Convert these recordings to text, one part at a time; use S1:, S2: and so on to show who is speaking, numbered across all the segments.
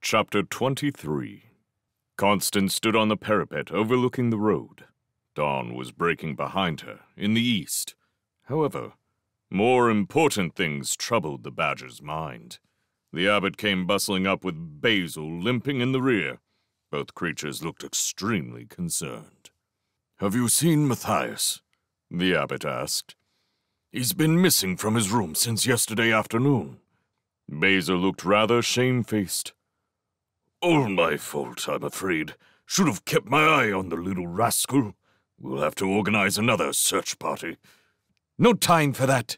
S1: Chapter 23. Constance stood on the parapet overlooking the road. Dawn was breaking behind her, in the east. However, more important things troubled the Badger's mind. The abbot came bustling up with Basil limping in the rear. Both creatures looked extremely concerned. "Have you seen Matthias?" the abbot asked. "He's been missing from his room since yesterday afternoon." Basil looked rather shamefaced. "All my fault, I'm afraid. Should have kept my eye on the little rascal. We'll have to organize another search party."
S2: "No time for that,"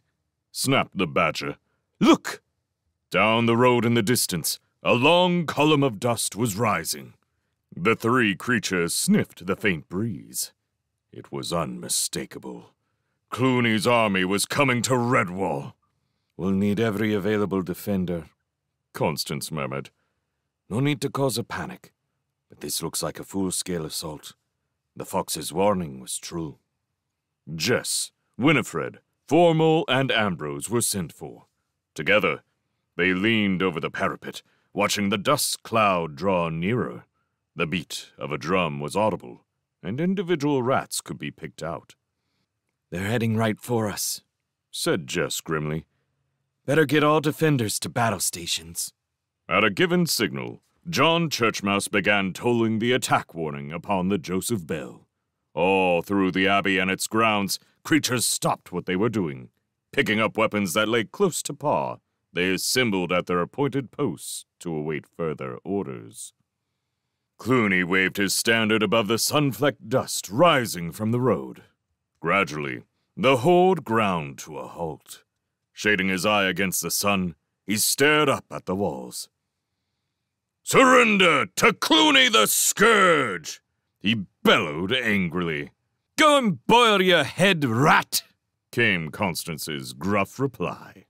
S1: snapped the Badger. "Look!" Down the road in the distance, a long column of dust was rising. The three creatures sniffed the faint breeze. It was unmistakable. Cluny's army was coming to Redwall.
S2: "We'll need every available defender,"
S1: Constance murmured.
S2: "No need to cause a panic, but this looks like a full-scale assault. The Fox's warning was true."
S1: Jess, Winifred, Formal, and Ambrose were sent for. Together, they leaned over the parapet, watching the dust cloud draw nearer. The beat of a drum was audible, and individual rats could be picked out.
S2: "They're heading right for us,"
S1: said Jess grimly.
S2: "Better get all defenders to battle stations."
S1: At a given signal, John Churchmouse began tolling the attack warning upon the Joseph Bell. All through the abbey and its grounds, creatures stopped what they were doing. Picking up weapons that lay close to paw, they assembled at their appointed posts to await further orders. Cluny waved his standard above the sun-flecked dust rising from the road. Gradually, the horde ground to a halt. Shading his eye against the sun, he stared up at the walls. "Surrender to Cluny the Scourge!" he bellowed angrily.
S2: "Go and boil your head, rat!"
S1: came Constance's gruff reply.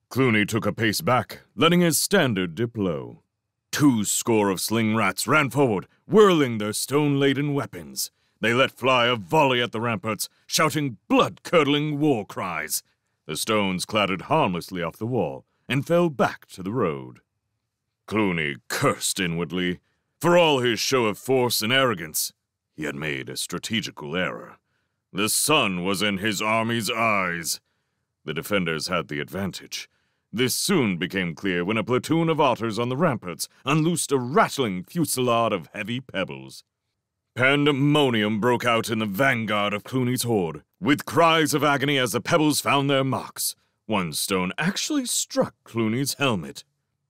S1: Cluny took a pace back, letting his standard dip low. 2 score of sling rats ran forward, whirling their stone-laden weapons. They let fly a volley at the ramparts, shouting blood-curdling war cries. The stones clattered harmlessly off the wall and fell back to the road. Cluny cursed inwardly. For all his show of force and arrogance, he had made a strategical error. The sun was in his army's eyes. The defenders had the advantage. This soon became clear when a platoon of otters on the ramparts unloosed a rattling fusillade of heavy pebbles. Pandemonium broke out in the vanguard of Cluny's horde, with cries of agony as the pebbles found their marks. One stone actually struck Cluny's helmet.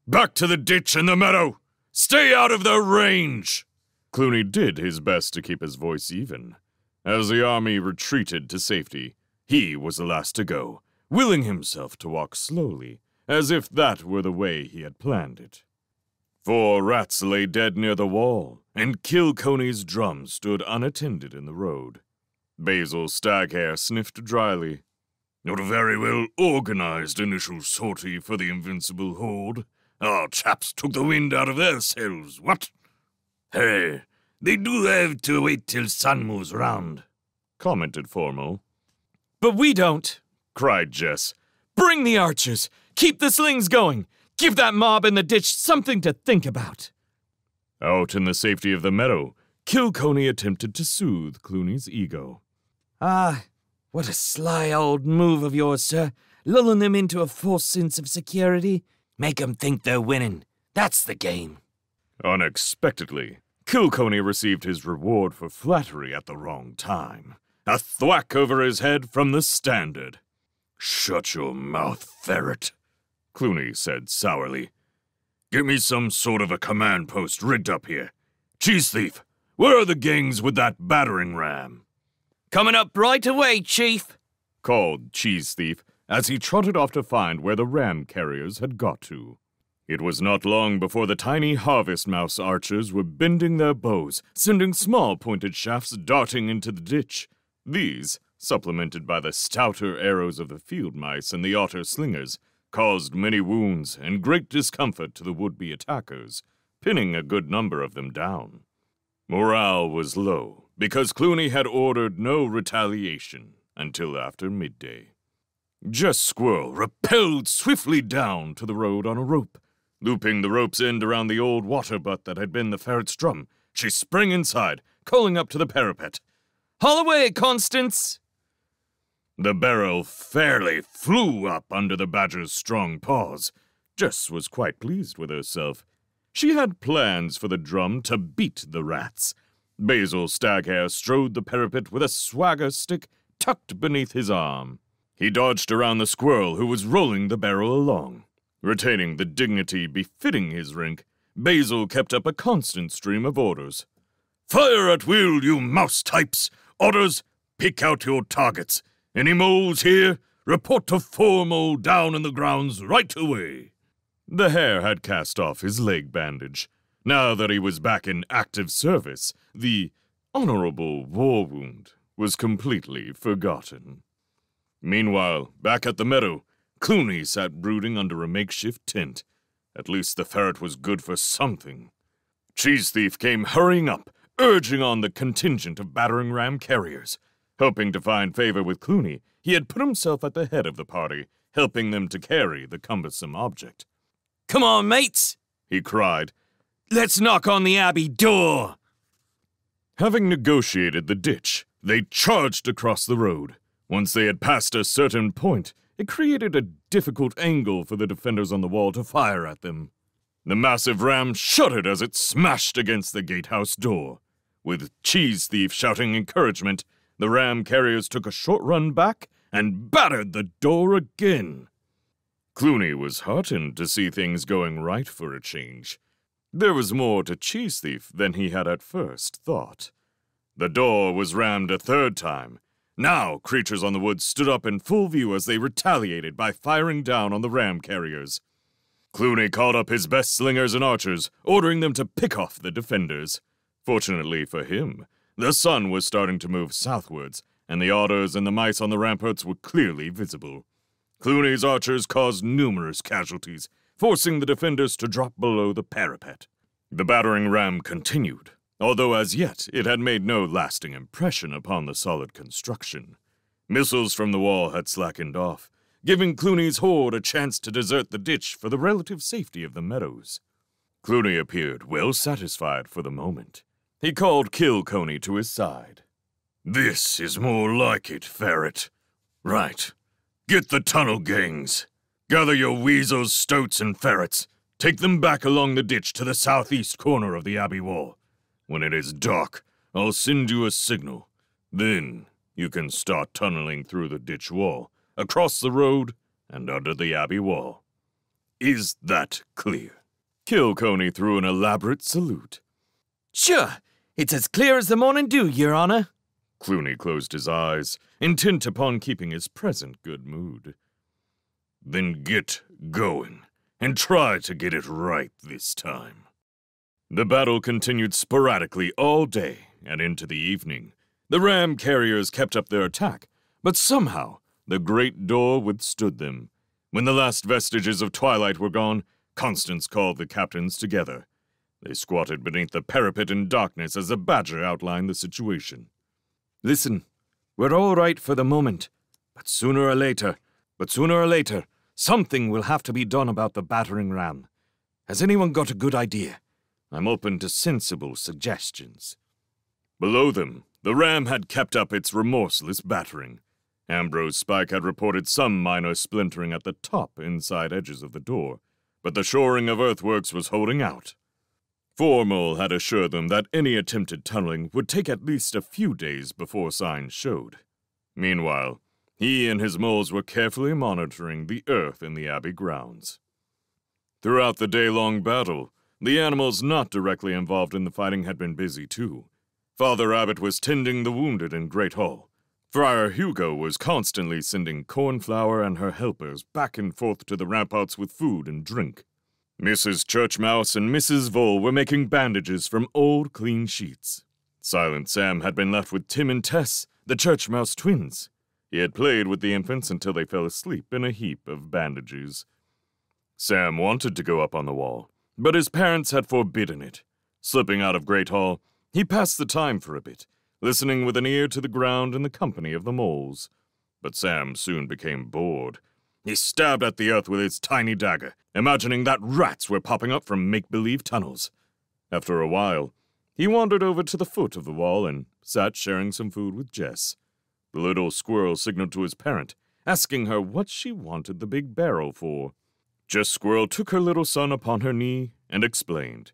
S1: "Back to the ditch and the meadow! Stay out of their range!" Cluny did his best to keep his voice even. As the army retreated to safety, he was the last to go, willing himself to walk slowly, as if that were the way he had planned it. 4 rats lay dead near the wall, and Kilconey's drum stood unattended in the road. Basil's stag hair sniffed dryly. "Not a very well organized initial sortie for the invincible horde. Our chaps took the wind out of their sails, what?"
S3: "Hey, they do have to wait till sun moves round,"
S1: commented Formal.
S2: "But we don't,"
S1: cried Jess.
S2: "Bring the archers! Keep the slings going! Give that mob in the ditch something to think about!"
S1: Out in the safety of the meadow, Kilconey attempted to soothe Cluny's ego.
S2: "Ah, what a sly old move of yours, sir, lulling them into a false sense of security. Make them think they're winning. That's the game."
S1: Unexpectedly, Kilconey received his reward for flattery at the wrong time. A thwack over his head from the standard. "Shut your mouth, ferret," Cluny said sourly. "Get me some sort of a command post rigged up here. Cheese thief, where are the gangs with that battering ram?"
S2: "Coming up right away, Chief,"
S1: called Cheese Thief as he trotted off to find where the ram carriers had got to. It was not long before the tiny harvest mouse archers were bending their bows, sending small pointed shafts darting into the ditch. These, supplemented by the stouter arrows of the field mice and the otter slingers, caused many wounds and great discomfort to the would-be attackers, pinning a good number of them down. Morale was low, because Cluny had ordered no retaliation until after midday. Jess Squirrel rappelled swiftly down to the road on a rope. Looping the rope's end around the old water butt that had been the ferret's drum, she sprang inside, calling up to the parapet.
S2: "Haul away, Constance!"
S1: The barrel fairly flew up under the badger's strong paws. Jess was quite pleased with herself. She had plans for the drum to beat the rats. Basil Staghair strode the parapet with a swagger stick tucked beneath his arm. He dodged around the squirrel who was rolling the barrel along. Retaining the dignity befitting his rank, Basil kept up a constant stream of orders.
S3: Fire at will, you mouse types! Orders, pick out your targets. Any moles here? Report to 4 mole down in the grounds right away.
S1: The hare had cast off his leg bandage. Now that he was back in active service, the honorable war wound was completely forgotten. Meanwhile, back at the meadow, Cluny sat brooding under a makeshift tent. At least the ferret was good for something. Cheese Thief came hurrying up, urging on the contingent of battering ram carriers. Hoping to find favor with Cluny, he had put himself at the head of the party, helping them to carry the cumbersome object.
S2: "Come on, mates,"
S1: he cried.
S2: "Let's knock on the abbey door."
S1: Having negotiated the ditch, they charged across the road. Once they had passed a certain point, it created a difficult angle for the defenders on the wall to fire at them. The massive ram shuddered as it smashed against the gatehouse door. With Cheese Thief shouting encouragement, the ram carriers took a short run back and battered the door again. Cluny was heartened to see things going right for a change. There was more to Cheese Thief than he had at first thought. The door was rammed a third time. Now, creatures on the woods stood up in full view as they retaliated by firing down on the ram carriers. Cluny called up his best slingers and archers, ordering them to pick off the defenders. Fortunately for him, the sun was starting to move southwards, and the otters and the mice on the ramparts were clearly visible. Cluny's archers caused numerous casualties, forcing the defenders to drop below the parapet. The battering ram continued, although as yet it had made no lasting impression upon the solid construction. Missiles from the wall had slackened off, giving Cluny's horde a chance to desert the ditch for the relative safety of the meadows. Cluny appeared well satisfied for the moment. He called Kill Coney to his side.
S3: This is more like it, ferret. Right. Get the tunnel gangs. Gather your weasels, stoats, and ferrets. Take them back along the ditch to the southeast corner of the abbey wall. When it is dark, I'll send you a signal. Then you can start tunneling through the ditch wall, across the road, and under the abbey wall. Is that clear?
S1: Kill Coney threw an elaborate salute.
S2: "Sure, it's as clear as the morning dew, Your Honor."
S1: Cluny closed his eyes, intent upon keeping his present good mood.
S3: Then get going, and try to get it right this time.
S1: The battle continued sporadically all day and into the evening. The ram carriers kept up their attack, but somehow the great door withstood them. When the last vestiges of twilight were gone, Constance called the captains together. They squatted beneath the parapet in darkness as the badger outlined the situation.
S2: "Listen, we're all right for the moment, but sooner or later, something will have to be done about the battering ram. Has anyone got a good idea? I'm open to sensible suggestions."
S1: Below them, the ram had kept up its remorseless battering. Ambrose Spike had reported some minor splintering at the top inside edges of the door, but the shoring of earthworks was holding out. Formal had assured them that any attempted tunneling would take at least a few days before signs showed. Meanwhile, he and his moles were carefully monitoring the earth in the abbey grounds. Throughout the day-long battle, the animals not directly involved in the fighting had been busy too. Father Abbot was tending the wounded in Great Hall. Friar Hugo was constantly sending Cornflower and her helpers back and forth to the ramparts with food and drink. Mrs. Churchmouse and Mrs. Vole were making bandages from old clean sheets. Silent Sam had been left with Tim and Tess, the Churchmouse twins. He had played with the infants until they fell asleep in a heap of bandages. Sam wanted to go up on the wall, but his parents had forbidden it. Slipping out of Great Hall, he passed the time for a bit, listening with an ear to the ground in the company of the moles. But Sam soon became bored. He stabbed at the earth with his tiny dagger, imagining that rats were popping up from make-believe tunnels. After a while, he wandered over to the foot of the wall and sat sharing some food with Jess. The little squirrel signaled to his parent, asking her what she wanted the big barrel for. Jess Squirrel took her little son upon her knee and explained.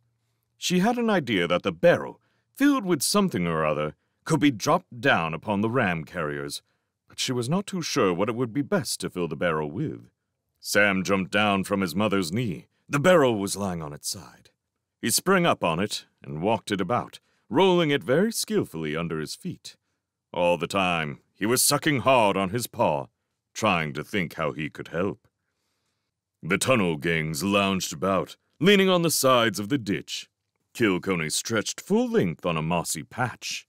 S1: She had an idea that the barrel, filled with something or other, could be dropped down upon the ram carriers, but she was not too sure what it would be best to fill the barrel with. Sam jumped down from his mother's knee. The barrel was lying on its side. He sprang up on it and walked it about, rolling it very skillfully under his feet. All the time, he was sucking hard on his paw, trying to think how he could help. The tunnel gangs lounged about, leaning on the sides of the ditch. Cluny stretched full length on a mossy patch.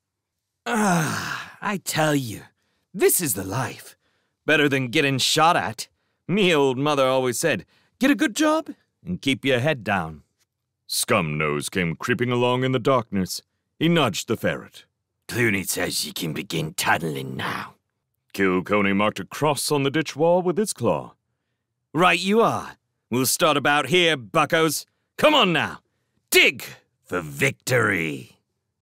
S2: I tell you, this is the life. Better than getting shot at. Me old mother always said, get a good job and keep your head down.
S1: Scumnose came creeping along in the darkness. He nudged the ferret.
S2: Cluny says you can begin tunneling now.
S1: Cluny marked a cross on the ditch wall with his claw.
S2: Right you are. We'll start about here, buckos. Come on now. Dig for victory.